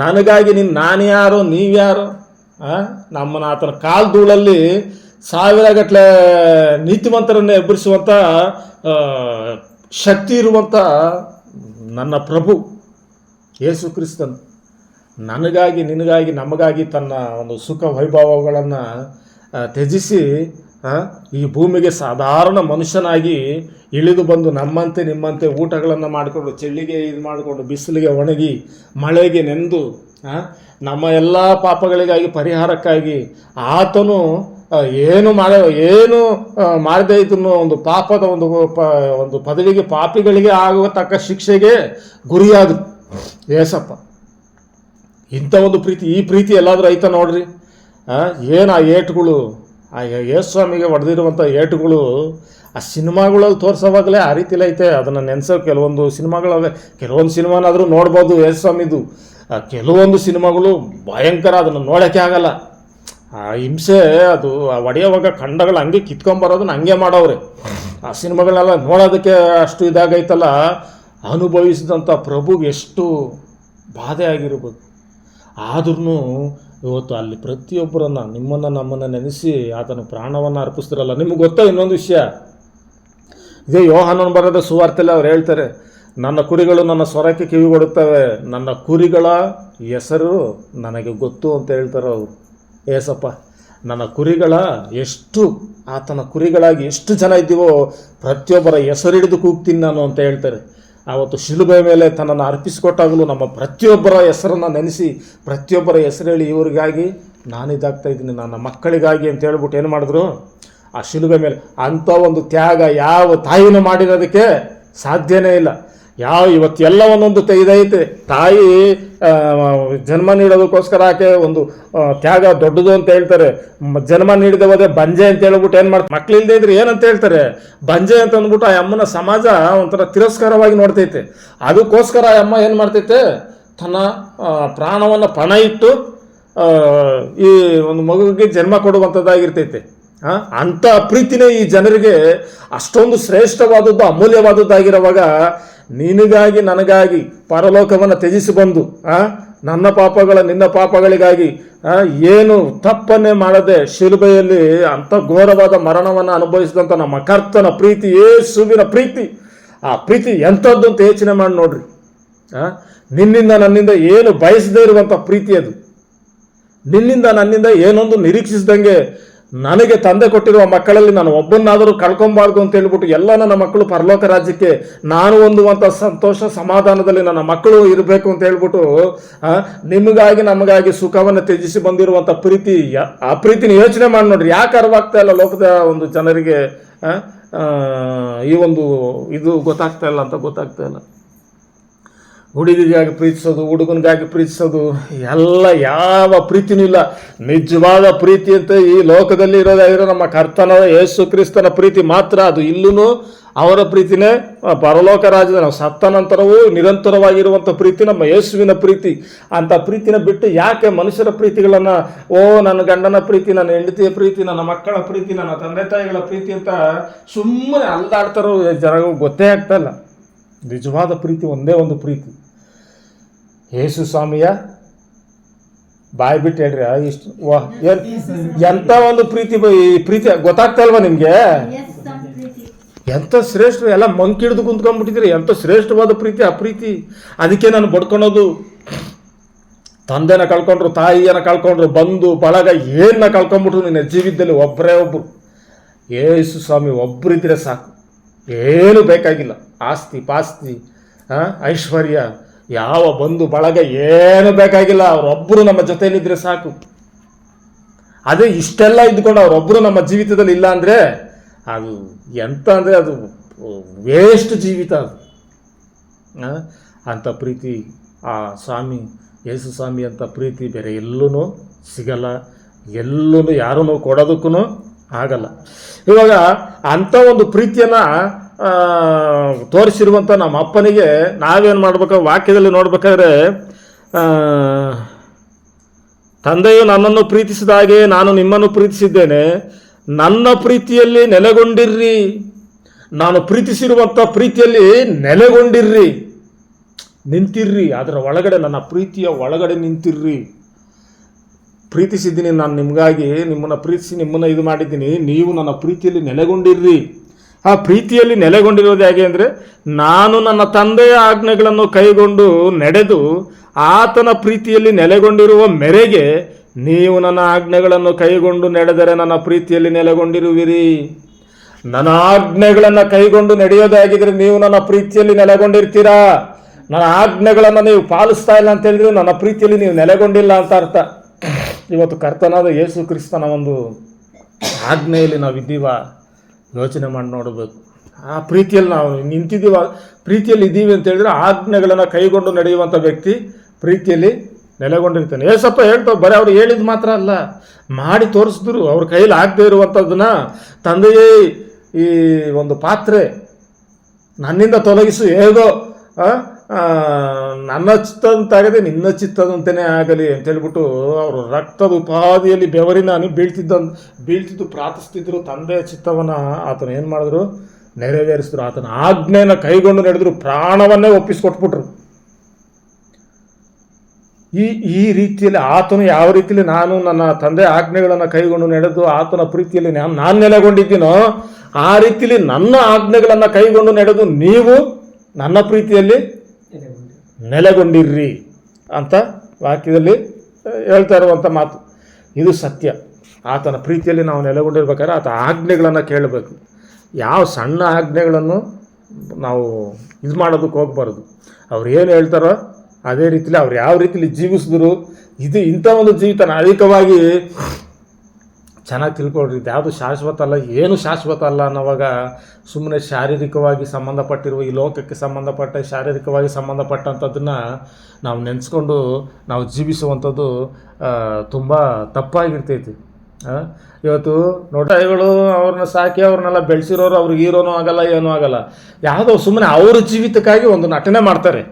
ನನಗಾಗಿ ನಾನ್ಯಾರೋ ನೀವ್ಯಾರೋ, ನಮ್ಮನ್ನು ಆತನ ಕಾಲ್ಧೂಳಲ್ಲಿ 1000 ಗಟ್ಟಲೆ ನೀತಿವಂತರನ್ನೇ ಎಬ್ಬರಿಸುವಂಥ ಶಕ್ತಿ ಇರುವಂಥ ನನ್ನ ಪ್ರಭು ಯೇಸು ಕ್ರಿಸ್ತನು ನನಗಾಗಿ, ನಿನಗಾಗಿ, ನಮಗಾಗಿ ತನ್ನ ಒಂದು ಸುಖ ವೈಭವಗಳನ್ನು ತ್ಯಜಿಸಿ ಈ ಭೂಮಿಗೆ ಸಾಧಾರಣ ಮನುಷ್ಯನಾಗಿ ಇಳಿದು ಬಂದು ನಮ್ಮಂತೆ ನಿಮ್ಮಂತೆ ಊಟಗಳನ್ನು ಮಾಡಿಕೊಂಡು ಚಳಿಗೆ ಇದು ಮಾಡಿಕೊಂಡು ಬಿಸಿಲಿಗೆ ಒಣಗಿ ಮಳೆಗೆ ನೆಂದು ನಮ್ಮ ಎಲ್ಲ ಪಾಪಗಳಿಗಾಗಿ ಪರಿಹಾರಕ್ಕಾಗಿ ಆತನು ಏನು ಮಾಡದೇ ಇದನ್ನು ಒಂದು ಪಾಪದ ಒಂದು ಪದವಿಗೆ ಪಾಪಿಗಳಿಗೆ ಆಗುವತಕ್ಕ ಶಿಕ್ಷೆಗೆ ಗುರಿಯಾದರು ಏಸಪ್ಪ. ಇಂಥ ಒಂದು ಪ್ರೀತಿ, ಈ ಪ್ರೀತಿ ಎಲ್ಲಾದರೂ ಐತ ನೋಡ್ರಿ. ಏನು ಆ ಏಟುಗಳು, ಆ ಯೇಸುಸ್ವಾಮಿಗೆ ಹೊಡೆದಿರುವಂಥ ಏಟುಗಳು ಆ ಸಿನಿಮಾಗಳಲ್ಲಿ ತೋರಿಸೋವಾಗಲೇ ಆ ರೀತಿಲೇ ಐತೆ. ಅದನ್ನು ನೆನೆಸೋ ಕೆಲವೊಂದು ಸಿನಿಮಾಗಳವೆ, ಕೆಲವೊಂದು ಸಿನಿಮಾನಾದರೂ ನೋಡ್ಬೋದು ಯೇಸುಸ್ವಾಮಿದು. ಕೆಲವೊಂದು ಸಿನಿಮಾಗಳು ಭಯಂಕರ, ಅದನ್ನು ನೋಡೋಕ್ಕೆ ಆಗಲ್ಲ. ಆ ಹಿಂಸೆ, ಅದು ಆ ಹೊಡೆಯೋವಾಗ ಖಂಡಗಳು ಹಂಗೆ ಕಿತ್ಕೊಂಬರೋದನ್ನ ಹಂಗೆ ಮಾಡವ್ರೆ. ಆ ಸಿನಿಮಾಗಳನ್ನೆಲ್ಲ ನೋಡೋದಕ್ಕೆ ಅಷ್ಟು ಇದಾಗೈತಲ್ಲ. ಅನುಭವಿಸಿದಂಥ ಪ್ರಭುಗೆ ಎಷ್ಟು ಬಾಧೆ ಆಗಿರ್ಬೋದು. ಆದ್ರೂ ಇವತ್ತು ಅಲ್ಲಿ ಪ್ರತಿಯೊಬ್ಬರನ್ನು, ನಿಮ್ಮನ್ನು ನಮ್ಮನ್ನು ನೆನೆಸಿ ಆತನ ಪ್ರಾಣವನ್ನು ಅರ್ಪಿಸ್ತಿರಲ್ಲ. ನಿಮ್ಗೆ ಗೊತ್ತಾ ಇನ್ನೊಂದು ವಿಷಯ, ಇದೇ ಯೋಹಾನನ ಬರೆದ ಸುವಾರ್ತೆಯಲ್ಲಿ ಅವ್ರು ಹೇಳ್ತಾರೆ, ನನ್ನ ಕುರಿಗಳು ನನ್ನ ಸ್ವರಕ್ಕೆ ಕಿವಿಗೊಡುತ್ತವೆ, ನನ್ನ ಕುರಿಗಳ ಹೆಸರು ನನಗೆ ಗೊತ್ತು ಅಂತ ಹೇಳ್ತಾರೆ ಅವರು. ಏಸಪ್ಪ, ನನ್ನ ಕುರಿಗಳ ಎಷ್ಟು, ಆತನ ಕುರಿಗಳಾಗಿ ಎಷ್ಟು ಜನ ಇದ್ದೀವೋ ಪ್ರತಿಯೊಬ್ಬರ ಹೆಸರಿಡಿದು ಕೂಗ್ತೀನಿ ನಾನು ಅಂತ ಹೇಳ್ತಾರೆ. ಆವತ್ತು ಶಿಲುಬೆ ಮೇಲೆ ತನ್ನನ್ನು ಅರ್ಪಿಸಿಕೊಟ್ಟಾಗಲೂ ನಮ್ಮ ಪ್ರತಿಯೊಬ್ಬರ ಹೆಸರನ್ನು ನೆನೆಸಿ, ಪ್ರತಿಯೊಬ್ಬರ ಹೆಸರು ಹೇಳಿ, ಇವರಿಗಾಗಿ ನಾನಿದಾಗ್ತಾ ಇದ್ದೀನಿ, ನನ್ನ ಮಕ್ಕಳಿಗಾಗಿ ಅಂತ ಹೇಳ್ಬಿಟ್ಟು ಏನು ಮಾಡಿದ್ರು, ಆ ಶಿಲುಬೆ ಮೇಲೆ ಅಂಥ ಒಂದು ತ್ಯಾಗ ಯಾವ ತಾಯಿನೂ ಮಾಡಿರೋದಕ್ಕೆ ಸಾಧ್ಯನೇ ಇಲ್ಲ. ಇವತ್ತು ಎಲ್ಲ ಒಂದೊಂದು ಇದೈತೆ. ತಾಯಿ ಜನ್ಮ ನೀಡೋದಕ್ಕೋಸ್ಕರ ಆಕೆ ಒಂದು ತ್ಯಾಗ ದೊಡ್ಡದು ಅಂತ ಹೇಳ್ತಾರೆ. ಜನ್ಮ ನೀಡಿದ ಹೋದೆ ಬಂಜೆ ಅಂತ ಹೇಳ್ಬಿಟ್ಟು ಏನು ಮಾಡ್ತಾರೆ, ಮಕ್ಕಳಿಲ್ಲದೆ ಇದ್ರೆ ಏನಂತ ಹೇಳ್ತಾರೆ, ಬಂಜೆ ಅಂತ ಅಂದ್ಬಿಟ್ಟು ಆ ಅಮ್ಮನ ಸಮಾಜ ಒಂಥರ ತಿರಸ್ಕಾರವಾಗಿ ನೋಡ್ತೈತೆ. ಅದಕ್ಕೋಸ್ಕರ ಆ ಅಮ್ಮ ಏನು ಮಾಡ್ತೈತೆ, ತನ್ನ ಪ್ರಾಣವನ್ನು ಪಣ ಇಟ್ಟು ಈ ಒಂದು ಮಗುವಿಗೆ ಜನ್ಮ ಕೊಡುವಂಥದ್ದಾಗಿರ್ತೈತೆ. ಅಂಥ ಪ್ರೀತಿನೇ ಈ ಜನರಿಗೆ ಅಷ್ಟೊಂದು ಶ್ರೇಷ್ಠವಾದದ್ದು, ಅಮೂಲ್ಯವಾದದ್ದಾಗಿರುವಾಗ ನಿನಗಾಗಿ ನನಗಾಗಿ ಪರಲೋಕವನ್ನು ತ್ಯಜಿಸಿ ಬಂದು ನನ್ನ ಪಾಪಗಳ ನಿನ್ನ ಪಾಪಗಳಿಗಾಗಿ ಏನು ತಪ್ಪನ್ನೇ ಮಾಡದೆ ಶಿಲುಬೆಯಲ್ಲಿ ಅಂಥ ಘೋರವಾದ ಮರಣವನ್ನು ಅನುಭವಿಸಿದಂಥ ನಮ್ಮ ಕರ್ತನ ಪ್ರೀತಿ, ಯೇಸುವಿನ ಪ್ರೀತಿ, ಆ ಪ್ರೀತಿ ಎಂಥದ್ದು ಅಂತ ಯೋಚನೆ ಮಾಡಿ ನೋಡ್ರಿ. ನಿನ್ನಿಂದ ನನ್ನಿಂದ ಏನು ಬಯಸದೇ ಇರುವಂಥ ಪ್ರೀತಿ ಅದು. ನಿನ್ನಿಂದ ನನ್ನಿಂದ ಏನೊಂದು ನಿರೀಕ್ಷಿಸಿದಂಗೆ ನನಗೆ ತಂದೆ ಕೊಟ್ಟಿರುವ ಮಕ್ಕಳಲ್ಲಿ ನಾನು ಒಬ್ಬನ್ನಾದರೂ ಕಳ್ಕೊಬಾರ್ದು ಅಂತ ಹೇಳ್ಬಿಟ್ಟು ಎಲ್ಲ ನನ್ನ ಮಕ್ಕಳು ಪರಲೋಕ ರಾಜ್ಯಕ್ಕೆ ನಾನು ಹೊಂದುವಂಥ ಸಂತೋಷ ಸಮಾಧಾನದಲ್ಲಿ ನನ್ನ ಮಕ್ಕಳು ಇರಬೇಕು ಅಂತ ಹೇಳ್ಬಿಟ್ಟು ನಿಮಗಾಗಿ ನಮಗಾಗಿ ಸುಖವನ್ನು ತ್ಯಜಿಸಿ ಬಂದಿರುವಂಥ ಪ್ರೀತಿ, ಆ ಪ್ರೀತಿನ ಯೋಚನೆ ಮಾಡಿ ನೋಡ್ರಿ. ಯಾಕೆ ಅರ್ವಾಗ್ತಾ ಇಲ್ಲ ಲೋಕದ ಒಂದು ಜನರಿಗೆ ಈ ಒಂದು ಇದು ಗೊತ್ತಾಗ್ತಾ ಇಲ್ಲ ಅಂತ ಗೊತ್ತಾಗ್ತಾ ಇಲ್ಲ. ಹುಡುಗಿಗಾಗಿ ಪ್ರೀತಿಸೋದು, ಹುಡುಗನಿಗಾಗಿ ಪ್ರೀತಿಸೋದು ಎಲ್ಲ ಯಾವ ಪ್ರೀತಿನೂ ಇಲ್ಲ. ನಿಜವಾದ ಪ್ರೀತಿ ಅಂತ ಈ ಲೋಕದಲ್ಲಿ ಇರೋದಾಗಿರೋ ನಮ್ಮ ಕರ್ತನ ಯೇಸು ಕ್ರಿಸ್ತನ ಪ್ರೀತಿ ಮಾತ್ರ. ಅದು ಇಲ್ಲೂ ಅವರ ಪ್ರೀತಿನೇ, ಪರಲೋಕ ರಾಜ್ಯದ ನಾವು ಸತ್ತ ನಂತರವೂ ನಿರಂತರವಾಗಿರುವಂಥ ಪ್ರೀತಿ ನಮ್ಮ ಯೇಸುವಿನ ಪ್ರೀತಿ. ಅಂಥ ಪ್ರೀತಿನ ಬಿಟ್ಟು ಯಾಕೆ ಮನುಷ್ಯರ ಪ್ರೀತಿಗಳನ್ನು, ನನ್ನ ಗಂಡನ ಪ್ರೀತಿ, ನನ್ನ ಹೆಂಡತಿಯ ಪ್ರೀತಿ, ನನ್ನ ಮಕ್ಕಳ ಪ್ರೀತಿ, ನನ್ನ ತಂದೆ ತಾಯಿಗಳ ಪ್ರೀತಿ ಅಂತ ಸುಮ್ಮನೆ ಅಲ್ದಾಡ್ತಾರೋ ಜನಗೂ ಗೊತ್ತೇ ಆಗ್ತಾ ಇಲ್ಲ. ನಿಜವಾದ ಪ್ರೀತಿ ಒಂದೇ ಒಂದು ಪ್ರೀತಿ, ಯೇಸು ಸ್ವಾಮಿಯ ಬಾಯ್ ಬಿಟ್ಟು ಹೇಳ್ರಿ. ಇಷ್ಟು ಎಂಥ ಒಂದು ಪ್ರೀತಿ, ಈ ಪ್ರೀತಿ ಗೊತ್ತಾಗ್ತಾ ಇಲ್ವಾ ನಿಮಗೆ? ಎಂಥ ಶ್ರೇಷ್ಠ, ಎಲ್ಲ ಮಂಕಿಡ್ದು ಕುಂತ್ಕೊಂಡ್ಬಿಟ್ಟಿದ್ದೀರಿ. ಎಂಥ ಶ್ರೇಷ್ಠವಾದ ಪ್ರೀತಿ ಆ ಪ್ರೀತಿ. ಅದಕ್ಕೆ ನಾನು ಬಡ್ಕೊಳೋದು, ತಂದೆನ ಕಳ್ಕೊಂಡ್ರು, ತಾಯಿಯನ್ನ ಕಳ್ಕೊಂಡ್ರು, ಬಂಧು ಬಳಗ ಏನನ್ನ ಕಳ್ಕೊಂಡ್ಬಿಟ್ರು, ನಿನ್ನ ಜೀವಿತದಲ್ಲಿ ಒಬ್ಬರೇ ಒಬ್ಬರು ಯೇಸು ಸ್ವಾಮಿ ಒಬ್ಬರಿದ್ರೆ ಸಾಕು, ಏನು ಬೇಕಾಗಿಲ್ಲ. ಆಸ್ತಿ ಪಾಸ್ತಿ ಐಶ್ವರ್ಯ ಯಾವ ಬಂಧು ಬಳಗ ಏನು ಬೇಕಾಗಿಲ್ಲ. ಅವರೊಬ್ಬರು ನಮ್ಮ ಜೊತೆಯಲ್ಲಿದ್ದರೆ ಸಾಕು. ಅದೇ ಇಷ್ಟೆಲ್ಲ ಇದ್ಕೊಂಡು ಅವರೊಬ್ಬರು ನಮ್ಮ ಜೀವಿತದಲ್ಲಿ ಇಲ್ಲ ಅಂದರೆ ಅದು ಎಂತ ಅಂದರೆ ಅದು ವೇಸ್ಟ್ ಜೀವಿತ ಅದು. ಅಂಥ ಪ್ರೀತಿ ಆ ಸ್ವಾಮಿ ಯೇಸು ಸ್ವಾಮಿ ಅಂತ ಪ್ರೀತಿ ಬೇರೆ ಎಲ್ಲೂ ಸಿಗಲ್ಲ, ಎಲ್ಲೂ ಯಾರೂ ಕೊಡೋದಕ್ಕೂ ಆಗಲ್ಲ. ಇವಾಗ ಅಂಥ ಒಂದು ಪ್ರೀತಿಯನ್ನು ತೋರಿಸಿರುವಂಥ ನಮ್ಮ ಅಪ್ಪನಿಗೆ ನಾವೇನು ಮಾಡ್ಬೇಕು, ವಾಕ್ಯದಲ್ಲಿ ನೋಡ್ಬೇಕಾದ್ರೆ ತಂದೆಯು ನನ್ನನ್ನು ಪ್ರೀತಿಸಿದ ಹಾಗೆ ನಾನು ನಿಮ್ಮನ್ನು ಪ್ರೀತಿಸಿದ್ದೇನೆ, ನನ್ನ ಪ್ರೀತಿಯಲ್ಲಿ ನೆಲೆಗೊಂಡಿರ್ರಿ. ನಾನು ಪ್ರೀತಿಸಿರುವಂಥ ಪ್ರೀತಿಯಲ್ಲಿ ನೆಲೆಗೊಂಡಿರ್ರಿ, ನಿಂತಿರ್ರಿ. ಅದರ ಒಳಗಡೆ, ನನ್ನ ಪ್ರೀತಿಯ ಒಳಗಡೆ ನಿಂತಿರ್ರಿ. ಪ್ರೀತಿಸಿದ್ದೀನಿ ನಾನು ನಿಮಗಾಗಿ, ನಿಮ್ಮನ್ನು ಪ್ರೀತಿಸಿ ನಿಮ್ಮನ್ನು ಇದು ಮಾಡಿದ್ದೀನಿ, ನೀವು ನನ್ನ ಪ್ರೀತಿಯಲ್ಲಿ ನೆಲೆಗೊಂಡಿರ್ರಿ. ಆ ಪ್ರೀತಿಯಲ್ಲಿ ನೆಲೆಗೊಂಡಿರೋದು ಹೇಗೆ ಅಂದರೆ, ನಾನು ನನ್ನ ತಂದೆಯ ಆಜ್ಞೆಗಳನ್ನು ಕೈಗೊಂಡು ನಡೆದು ಆತನ ಪ್ರೀತಿಯಲ್ಲಿ ನೆಲೆಗೊಂಡಿರುವ ಮೇರೆಗೆ ನೀವು ನನ್ನ ಆಜ್ಞೆಗಳನ್ನು ಕೈಗೊಂಡು ನಡೆದರೆ ನನ್ನ ಪ್ರೀತಿಯಲ್ಲಿ ನೆಲೆಗೊಂಡಿರುವಿರಿ. ನನ್ನ ಆಜ್ಞೆಗಳನ್ನು ಕೈಗೊಂಡು ನಡೆಯೋದಾಗಿದ್ರೆ ನೀವು ನನ್ನ ಪ್ರೀತಿಯಲ್ಲಿ ನೆಲೆಗೊಂಡಿರ್ತೀರಾ. ನನ್ನ ಆಜ್ಞೆಗಳನ್ನು ನೀವು ಪಾಲಿಸ್ತಾ ಇಲ್ಲ ಅಂತ ಹೇಳಿದ್ರೆ ನನ್ನ ಪ್ರೀತಿಯಲ್ಲಿ ನೀವು ನೆಲೆಗೊಂಡಿಲ್ಲ ಅಂತ ಅರ್ಥ. ಇವತ್ತು ಕರ್ತನಾದ ಯೇಸು ಕ್ರಿಸ್ತನ ಒಂದು ಆಜ್ಞೆಯಲ್ಲಿ ನಾವು ಇದ್ದೀವ, ಯೋಚನೆ ಮಾಡಿ ನೋಡಬೇಕು. ಆ ಪ್ರೀತಿಯಲ್ಲಿ ನಾವು ನಿಂತಿದ್ದೀವ, ಪ್ರೀತಿಯಲ್ಲಿ ಇದ್ದೀವಿ ಅಂತ ಹೇಳಿದ್ರೆ ಆಜ್ಞೆಗಳನ್ನು ಕೈಗೊಂಡು ನಡೆಯುವಂಥ ವ್ಯಕ್ತಿ ಪ್ರೀತಿಯಲ್ಲಿ ನೆಲೆಗೊಂಡಿರ್ತಾನೆ. ಏಸಪ್ಪ ಹೇಳ್ತಾವೆ, ಬರೀ ಅವ್ರು ಹೇಳಿದ ಮಾತ್ರ ಅಲ್ಲ, ಮಾಡಿ ತೋರಿಸಿದ್ರು. ಅವ್ರ ಕೈಲಿ ಆಗದೆ ಇರುವಂಥದ್ದನ್ನ, ತಂದೆಯೇ ಈ ಒಂದು ಪಾತ್ರೆ ನನ್ನಿಂದ ತೊಲಗಿಸು, ಹೇಗೋ ನನ್ನ ಚಿತ್ತದಂತಾಗದೆ ನಿನ್ನ ಚಿತ್ತದಂತೆಯೇ ಆಗಲಿ ಅಂತ ಹೇಳ್ಬಿಟ್ಟು ಅವರು ರಕ್ತದ ಉಪಾದಿಯಲ್ಲಿ ಬೆವರಿನ ಹನಿ ಬೀಳ್ತಿದ್ದು ಪ್ರಾರ್ಥಿಸ್ತಿದ್ರು. ತಂದೆಯ ಚಿತ್ತವನ್ನು ಆತನ ಏನು ಮಾಡಿದ್ರು, ನೆರವೇರಿಸಿದ್ರು. ಆತನ ಆಜ್ಞೆಯನ್ನು ಕೈಗೊಂಡು ನಡೆದ್ರು, ಪ್ರಾಣವನ್ನೇ ಒಪ್ಪಿಸ್ಕೊಟ್ಬಿಟ್ರು. ಈ ರೀತಿಯಲ್ಲಿ ಆತನು ಯಾವ ರೀತಿಯಲ್ಲಿ ನಾನು ನನ್ನ ತಂದೆ ಆಜ್ಞೆಗಳನ್ನು ಕೈಗೊಂಡು ನಡೆದು ಆತನ ಪ್ರೀತಿಯಲ್ಲಿ ನಾನು ನೆಲೆಗೊಂಡಿದ್ದೀನೋ ಆ ರೀತಿಯಲ್ಲಿ ನನ್ನ ಆಜ್ಞೆಗಳನ್ನು ಕೈಗೊಂಡು ನಡೆದು ನೀವು ನನ್ನ ಪ್ರೀತಿಯಲ್ಲಿ ನೆಲೆಗೊಂಡಿರ್ರಿ ಅಂತ ವಾಕ್ಯದಲ್ಲಿ ಹೇಳ್ತಾ ಇರುವಂಥ ಮಾತು. ಇದು ಸತ್ಯ. ಆತನ ಪ್ರೀತಿಯಲ್ಲಿ ನಾವು ನೆಲೆಗೊಂಡಿರ್ಬೇಕಾದ್ರೆ ಆತ ಆಜ್ಞೆಗಳನ್ನು ಕೇಳಬೇಕು. ಯಾವ ಸಣ್ಣ ಆಜ್ಞೆಗಳನ್ನು ನಾವು ಇದು ಮಾಡೋದಕ್ಕೆ ಹೋಗ್ಬಾರ್ದು. ಅವ್ರು ಏನು ಹೇಳ್ತಾರೋ ಅದೇ ರೀತಿಲಿ ಅವ್ರು ಯಾವ ರೀತಿಲಿ ಜೀವಿಸಿದ್ರು, ಇಂಥ ಒಂದು ಜೀವಿತನ ಅಧಿಕವಾಗಿ ಚೆನ್ನಾಗಿ ತಿಳ್ಕೊಳ್ರಿ. ಇದು ಯಾವುದು ಶಾಶ್ವತ ಅಲ್ಲ, ಏನು ಶಾಶ್ವತ ಅಲ್ಲ ಅನ್ನೋವಾಗ ಸುಮ್ಮನೆ ಶಾರೀರಿಕವಾಗಿ ಸಂಬಂಧಪಟ್ಟಿರುವ ಈ ಲೋಕಕ್ಕೆ ಸಂಬಂಧಪಟ್ಟ ಶಾರೀರಿಕವಾಗಿ ಸಂಬಂಧಪಟ್ಟಂಥದ್ದನ್ನು ನಾವು ನೆನೆಸ್ಕೊಂಡು ನಾವು ಜೀವಿಸುವಂಥದ್ದು ತುಂಬ ತಪ್ಪಾಗಿರ್ತೈತಿ. ಇವತ್ತು ನೋಟಗಳು ಅವ್ರನ್ನ ಸಾಕಿ ಅವ್ರನ್ನೆಲ್ಲ ಬೆಳೆಸಿರೋರು ಅವ್ರಿಗೆ ಹೀರೋನೂ ಆಗಲ್ಲ, ಏನೂ ಆಗಲ್ಲ. ಯಾವುದೋ ಸುಮ್ಮನೆ ಅವ್ರ ಜೀವಿತಕ್ಕಾಗಿ ಒಂದು ನಟನೆ ಮಾಡ್ತಾರೆ.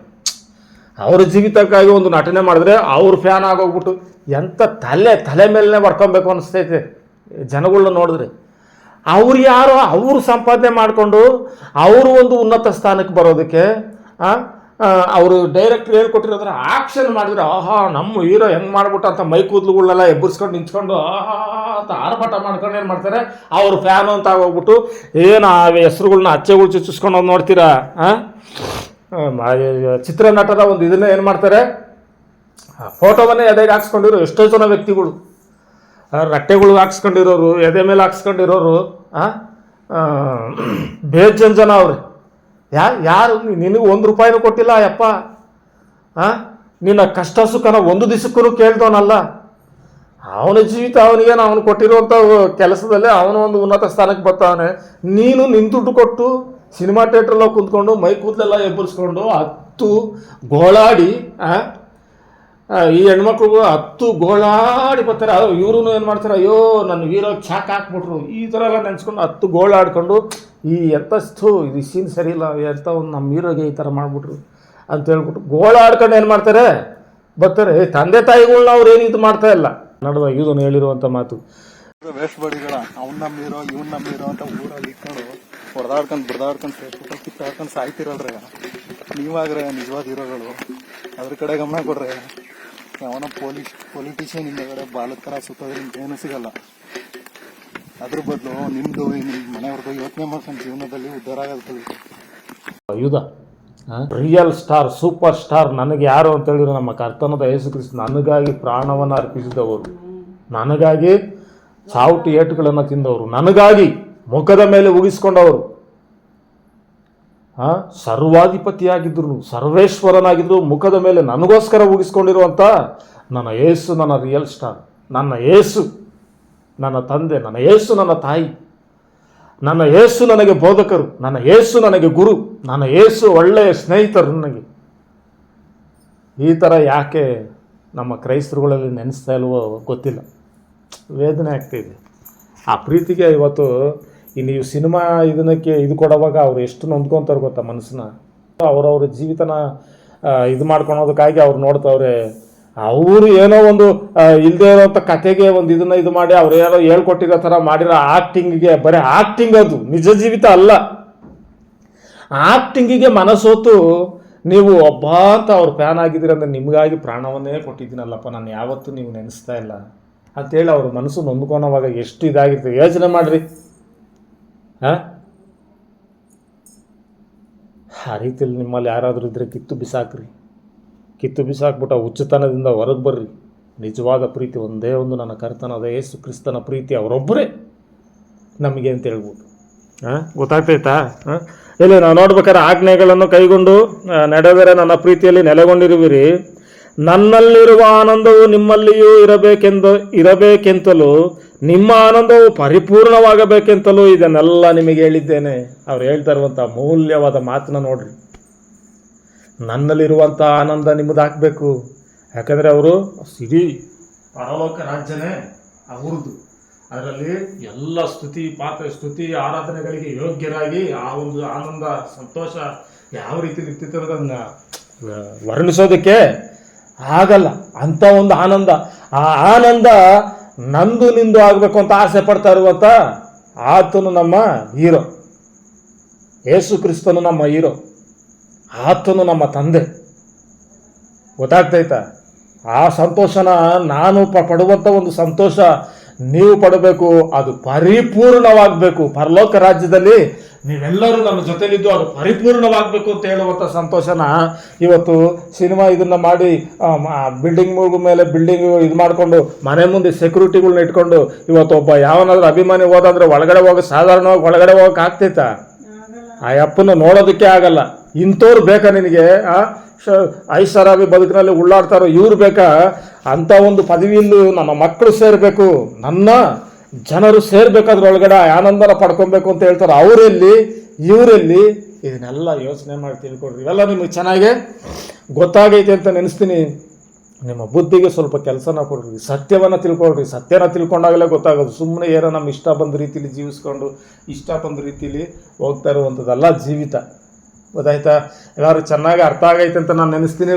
ಅವ್ರ ಜೀವಿತಕ್ಕಾಗಿ ಒಂದು ನಟನೆ ಮಾಡಿದ್ರೆ ಅವ್ರ ಫ್ಯಾನ್ ಆಗೋಗ್ಬಿಟ್ಟು ಎಂಥ ತಲೆ ಮೇಲೇ ಹೊಡ್ಕೊಬೇಕು ಅನಿಸ್ತೈತೆ ಜನಗಳನ್ನ ನೋಡಿದ್ರೆ. ಅವ್ರು ಯಾರೋ ಅವ್ರು ಸಂಪಾದನೆ ಮಾಡಿಕೊಂಡು ಅವರು ಒಂದು ಉನ್ನತ ಸ್ಥಾನಕ್ಕೆ ಬರೋದಕ್ಕೆ ಅವರು ಡೈರೆಕ್ಟ್ರ್ ಹೇಳ್ಕೊಟ್ಟಿರೋದ್ರೆ ಆಕ್ಷನ್ ಮಾಡಿದ್ರೆ ಆಹಾ ನಮ್ಮ ಹೀರೋ ಹೆಂಗೆ ಮಾಡ್ಬಿಟ್ಟು ಅಂತ ಮೈ ಕೂದಲುಗಳನ್ನೆಲ್ಲ ಎಬ್ಬರಿಸ್ಕೊಂಡು ನಿಂತ್ಕೊಂಡು ಆಹಾ ಅಂತ ಆರ್ಭಟ ಮಾಡ್ಕೊಂಡು ಏನು ಮಾಡ್ತಾರೆ, ಅವ್ರ ಫ್ಯಾನು ಅಂತ ಆಗೋಗ್ಬಿಟ್ಟು ಏನು ಆ ಹೆಸ್ರುಗಳ್ನ ಅಚ್ಚೆಗಳು ಚುಚ್ಚಿಸ್ಕೊಂಡು ನೋಡ್ತೀರಾ. ಚಿತ್ರನಟರ ಒಂದು ಇದನ್ನ ಏನು ಮಾಡ್ತಾರೆ, ಫೋಟೋವನ್ನೇ ಎದೆಗೆ ಹಾಕ್ಸ್ಕೊಂಡಿರೋ ಎಷ್ಟೋ ಜನ ವ್ಯಕ್ತಿಗಳು, ರಟ್ಟೆಗಳು ಹಾಕ್ಸ್ಕೊಂಡಿರೋರು, ಎದೆ ಮೇಲೆ ಹಾಕ್ಸ್ಕೊಂಡಿರೋರು ಬೇಜನ್ ಜನ ಅವ್ರೆ. ಯಾರು ನಿನಗೆ ₹1 ಕೊಟ್ಟಿಲ್ಲ ಯಪ್ಪ, ನಿನ್ನ ಕಷ್ಟ ಸುಖನ ಒಂದು ದಿವಸಕ್ಕೂ ಕೇಳ್ದವನಲ್ಲ. ಅವನ ಜೀವಿತ ಅವನಿಗೇನು ಅವನು ಕೊಟ್ಟಿರುವಂಥ ಕೆಲಸದಲ್ಲೇ ಅವನು ಒಂದು ಉನ್ನತ ಸ್ಥಾನಕ್ಕೆ ಬರ್ತಾವನೆ. ನೀನು ನಿನ್ನ ದುಡ್ಡು ಕೊಟ್ಟು ಸಿನಿಮಾ ಥಿಯೇಟ್ರಲ್ಲ ಕುಂತ್ಕೊಂಡು ಮೈ ಕೂದಲೆಲ್ಲ ಎಬ್ಬರಿಸ್ಕೊಂಡು 10 ಗೋಳಾಡಿ ಈ ಹೆಣ್ಮಕ್ಳಿಗೂ 10 ಗೋಳಾಡಿ ಬರ್ತಾರೆ. ಇವ್ರೂ ಏನು ಮಾಡ್ತಾರೆ, ಅಯ್ಯೋ ನನ್ನ ವೀರೋ ಚಾಕ್ ಹಾಕ್ಬಿಟ್ರು ಈ ಥರ ಎಲ್ಲ ನೆನೆಸ್ಕೊಂಡು 10 ಗೋಳಾಡ್ಕೊಂಡು ಈ ಎಂಥಷ್ಟು ಇದು ಸೀನ್ ಸರಿ ಇಲ್ಲ, ಎಂಥ ಒಂದು ನಮ್ಮ ಹೀರೋಗೆ ಈ ಥರ ಮಾಡಿಬಿಟ್ರು ಅಂತ ಹೇಳ್ಬಿಟ್ಟು ಗೋಳಾಡ್ಕೊಂಡು ಏನು ಮಾಡ್ತಾರೆ ಬರ್ತಾರೆ. ತಂದೆ ತಾಯಿಗಳನ್ನ ಅವ್ರು ಏನು ಇದು ಮಾಡ್ತಾ ಇಲ್ಲ. ನಡುವ ಇದನ್ನು ಹೇಳಿರುವಂಥ ಮಾತು, ವೇಸ್ಟ್ ಬಾಡಿಗಳ ಅವ್ನು ನಮ್ಮಿರೋ ಇವ್ನು ನಮ್ಮಿರೋ ಅಂತ ಊರಲ್ಲಿ ಇಟ್ಕೊಂಡು ಹೊಡೆದಾಡ್ಕೊಂಡು ಬಿಡ್ದಾಡ್ಕೊಂಡು ಫೇಸ್ಬುಕ್ಕಲ್ಲಿ ಕಿತ್ತಾಡ್ಕೊಂಡು ಸಾಯ್ತಿರಲ್ರಿ. ನೀವಾಗ್ರೆ ನಿಜವಾದ ಹೀರೋಗಳು, ಅದ್ರ ಕಡೆ ಗಮನ ಕೊಡ್ರಿ. ಅವನ ಪೊಲಿಟಿಷಿಯನ್ ಹಿಂದಗಡೆ ಬಾಲದ ಥರ ಸುತ್ತೋದ್ರೆ ನಿಮ್ಗೆ ಏನೂ ಸಿಗಲ್ಲ. ಅದ್ರ ಬದಲು ನಿಮ್ಮದು ನಿಮ್ಮ ಮನೆಯವ್ರದ್ದು ಯೋಚನೆ ಮಾಡ್ಕೊಂಡು ಜೀವನದಲ್ಲಿ ಉದ್ಧಾರ ಆಗೋದು. ಯುಧ ರಿಯಲ್ ಸ್ಟಾರ್, ಸೂಪರ್ ಸ್ಟಾರ್ ನನಗೆ ಯಾರು ಅಂತ ಹೇಳಿದ್ರೆ ನಮ್ಮ ಕರ್ತನಾದ ಯೇಸು ಕ್ರಿಸ್ತ ನನಗಾಗಿ ಪ್ರಾಣವನ್ನು ಅರ್ಪಿಸಿದವರು, ನನಗಾಗಿ ಚಾವುಟಿ ಏಟುಗಳನ್ನು ತಿಂದವರು, ನನಗಾಗಿ ಮುಖದ ಮೇಲೆ ಉಗಿಸ್ಕೊಂಡವರು, ಸರ್ವಾಧಿಪತಿಯಾಗಿದ್ದರು, ಸರ್ವೇಶ್ವರನಾಗಿದ್ದರು, ಮುಖದ ಮೇಲೆ ನನಗೋಸ್ಕರ ಉಗಿಸ್ಕೊಂಡಿರುವಂಥ ನನ್ನ ಯೇಸು ನನ್ನ ರಿಯಲ್ ಸ್ಟಾರ್. ನನ್ನ ಯೇಸು ನನ್ನ ತಂದೆ, ನನ್ನ ಯೇಸು ನನ್ನ ತಾಯಿ, ನನ್ನ ಯೇಸು ನನಗೆ ಬೋಧಕರು, ನನ್ನ ಯೇಸು ನನಗೆ ಗುರು, ನನ್ನ ಯೇಸು ಒಳ್ಳೆಯ ಸ್ನೇಹಿತರು ನನಗೆ. ಈ ಥರ ಯಾಕೆ ನಮ್ಮ ಕ್ರೈಸ್ತರುಗಳಲ್ಲಿ ನೆನೆಸ್ತಾ ಇಲ್ವೋ ಗೊತ್ತಿಲ್ಲ, ವೇದನೆ ಆಗ್ತಾಯಿದೆ. ಆ ಪ್ರೀತಿಗೆ ಇವತ್ತು ನೀವು ಸಿನಿಮಾ ಇದನ್ನಕ್ಕೆ ಇದು ಕೊಡುವಾಗ ಅವ್ರು ಎಷ್ಟು ನೊಂದ್ಕೊತಾರೆ ಗೊತ್ತಾ ಮನಸ್ಸನ್ನ. ಅವರವ್ರ ಜೀವಿತನ ಇದು ಮಾಡ್ಕೊಳೋದಕ್ಕಾಗಿ ಅವ್ರು ನೋಡ್ತವ್ರೆ. ಅವರು ಏನೋ ಒಂದು ಇಲ್ಲದೆ ಇರೋಂಥ ಕತೆಗೆ ಒಂದು ಇದನ್ನು ಇದು ಮಾಡಿ ಅವ್ರು ಏನೋ ಹೇಳ್ಕೊಟ್ಟಿರೋ ಥರ ಮಾಡಿರೋ ಆ್ಯಕ್ಟಿಂಗಿಗೆ, ಬರೀ ಆ್ಯಕ್ಟಿಂಗ್, ಅದು ನಿಜ ಜೀವಿತ ಅಲ್ಲ. ಆ್ಯಕ್ಟಿಂಗಿಗೆ ಮನಸ್ಸೋತು ನೀವು ಒಬ್ಬ ಅಂತ ಅವ್ರು ಫ್ಯಾನ್ ಆಗಿದ್ದೀರ ಅಂದರೆ ನಿಮಗಾಗಿ ಪ್ರಾಣವನ್ನೇ ಕೊಟ್ಟಿದ್ದೀನಲ್ಲಪ್ಪ ನಾನು ಯಾವತ್ತೂ ನೀವು ನೆನೆಸ್ತಾ ಇಲ್ಲ ಅಂತೇಳಿ ಅವ್ರ ಮನಸ್ಸು ನೊಂದ್ಕೊಳೋವಾಗ ಎಷ್ಟು ಇದಾಗಿರ್ತದೆ ಯೋಚನೆ ಮಾಡಿರಿ. ಆ ರೀತಿಯಲ್ಲಿ ನಿಮ್ಮಲ್ಲಿ ಯಾರಾದರೂ ಇದ್ದರೆ ಕಿತ್ತು ಬಿಸಾಕ್ರಿ. ಕಿತ್ತು ಬಿಸಾಕ್ಬಿಟ್ಟು ಹುಚ್ಚುತನದಿಂದ ಹೊರಗೆ ಬರ್ರಿ. ನಿಜವಾದ ಪ್ರೀತಿ ಒಂದೇ ಒಂದು, ನನ್ನ ಕರ್ತನಾದ ಯೇಸು ಕ್ರಿಸ್ತನ ಪ್ರೀತಿ ಅವರೊಬ್ಬರೇ ನಮಗೆ ಅಂತ ಹೇಳ್ಬೋದು. ಗೊತ್ತಾಗ್ತೈತಾ? ಇಲ್ಲಿ ನಾವು ನೋಡ್ಬೇಕಾದ್ರೆ ಆಜ್ಞೆಗಳನ್ನು ಕೈಗೊಂಡು ನಡೆದರೆ ನನ್ನ ಪ್ರೀತಿಯಲ್ಲಿ ನೆಲೆಗೊಂಡಿರುವಿರಿ, ನನ್ನಲ್ಲಿರುವ ಆನಂದವು ನಿಮ್ಮಲ್ಲಿಯೂ ಇರಬೇಕೆಂತಲೂ ನಿಮ್ಮ ಆನಂದವು ಪರಿಪೂರ್ಣವಾಗಬೇಕೆಂತಲೂ ಇದನ್ನೆಲ್ಲ ನಿಮಗೆ ಹೇಳಿದ್ದೇನೆ. ಅವ್ರು ಹೇಳ್ತಾ ಇರುವಂಥ ಅಮೂಲ್ಯವಾದ ಮಾತನ್ನ ನೋಡ್ರಿ. ನನ್ನಲ್ಲಿರುವಂಥ ಆನಂದ ನಿಮ್ಮದಾಗಬೇಕು. ಯಾಕಂದರೆ ಅವರು ಇಡೀ ಪರಲೋಕ ರಾಜ್ಯನೇ ಅವ್ರದ್ದು. ಅದರಲ್ಲಿ ಎಲ್ಲ ಸ್ತುತಿ ಆರಾಧನೆಗಳಿಗೆ ಯೋಗ್ಯರಾಗಿ ಆ ಒಂದು ಆನಂದ ಸಂತೋಷ ಯಾವ ರೀತಿ ಇರ್ತಿತ್ತು ಅನ್ನೋದನ್ನು ವರ್ಣಿಸೋದಕ್ಕೆ ಆಗಲ್ಲ. ಅಂಥ ಒಂದು ಆನಂದ, ಆ ಆನಂದ ನಂದು ನಿಂದು ಆಗಬೇಕು ಅಂತ ಆಸೆ ಪಡ್ತಾ ಇರುವಂಥ ಆತನು ನಮ್ಮ ಹೀರೋ. ಯೇಸು ಕ್ರಿಸ್ತನು ನಮ್ಮ ಹೀರೋ, ಆತನು ನಮ್ಮ ತಂದೆ. ಗೊತ್ತಾಗ್ತೈತಾ? ಆ ಸಂತೋಷನ ನಾನು ಪಡುವಂಥ ಒಂದು ಸಂತೋಷ ನೀವು ಪಡಬೇಕು, ಅದು ಪರಿಪೂರ್ಣವಾಗಬೇಕು. ಪರಲೋಕ ರಾಜ್ಯದಲ್ಲಿ ನೀವೆಲ್ಲರೂ ನಮ್ಮ ಜೊತೆಲಿದ್ದು ಅದು ಪರಿಪೂರ್ಣವಾಗಬೇಕು ಅಂತ ಹೇಳುವಂಥ ಸಂತೋಷನ ಇವತ್ತು ಸಿನಿಮಾ ಇದನ್ನು ಮಾಡಿ ಬಿಲ್ಡಿಂಗ್ ಮೇಲೆ ಬಿಲ್ಡಿಂಗ್ ಇದು ಮಾಡಿಕೊಂಡು ಮನೆ ಮುಂದೆ ಸೆಕ್ಯೂರಿಟಿಗಳನ್ನ ಇಟ್ಕೊಂಡು ಇವತ್ತು ಒಬ್ಬ ಯಾವನಾದ್ರೂ ಅಭಿಮಾನಿ ಹೋದಂದ್ರೆ ಒಳಗಡೆ ಸಾಧಾರಣವಾಗಿ ಒಳಗಡೆ ಹೋಗಕ್ಕೆ ಆಗ್ತೈತಾ? ಆ ಅಪ್ಪನ ನೋಡೋದಕ್ಕೆ ಆಗಲ್ಲ. ಇಂಥವ್ರು ಬೇಕಾ ನಿನಗೆ? ಐಷಾರಾಮಿ ಬದುಕಿನಲ್ಲಿ ಉಳ್ಳಾಡ್ತಾರೋ ಇವ್ರು ಬೇಕಾ? ಅಂಥ ಒಂದು ಪದವಿಯಲ್ಲೂ ನನ್ನ ಮಕ್ಕಳು ಸೇರಬೇಕು, ನನ್ನ ಜನರು ಸೇರ್ಬೇಕಾದ್ರೊಳಗಡೆ ಆನಂದನ ಪಡ್ಕೊಬೇಕು ಅಂತ ಹೇಳ್ತಾರೆ. ಅವರೆಲ್ಲಿ ಇವರೆಲ್ಲಿ? ಇದನ್ನೆಲ್ಲ ಯೋಚನೆ ಮಾಡಿ ತಿಳ್ಕೊಡ್ರಿ. ಇವೆಲ್ಲ ನಿಮಗೆ ಚೆನ್ನಾಗಿ ಗೊತ್ತಾಗೈತೆ ಅಂತ ನೆನೆಸ್ತೀನಿ. ನಿಮ್ಮ ಬುದ್ಧಿಗೆ ಸ್ವಲ್ಪ ಕೆಲಸನ ಕೊಡ್ರಿ, ಸತ್ಯವನ್ನು ತಿಳ್ಕೊಳ್ರಿ. ಸತ್ಯನ ತಿಳ್ಕೊಂಡಾಗಲೇ ಗೊತ್ತಾಗೋದು. ಸುಮ್ಮನೆ ಏನೋ ನಮ್ಮ ಇಷ್ಟ ಬಂದ ರೀತಿಲಿ ಜೀವಿಸ್ಕೊಂಡು ಇಷ್ಟ ಬಂದ ರೀತಿಲಿ ಹೋಗ್ತಾ ಇರುವಂಥದ್ದಲ್ಲ ಜೀವಿತ. ಗೊತ್ತಾಯ್ತಾ? ಎಲ್ಲರೂ ಚೆನ್ನಾಗಿ ಅರ್ಥ ಆಗೈತೆ ಅಂತ ನಾನು ನೆನೆಸ್ತೀನಿ.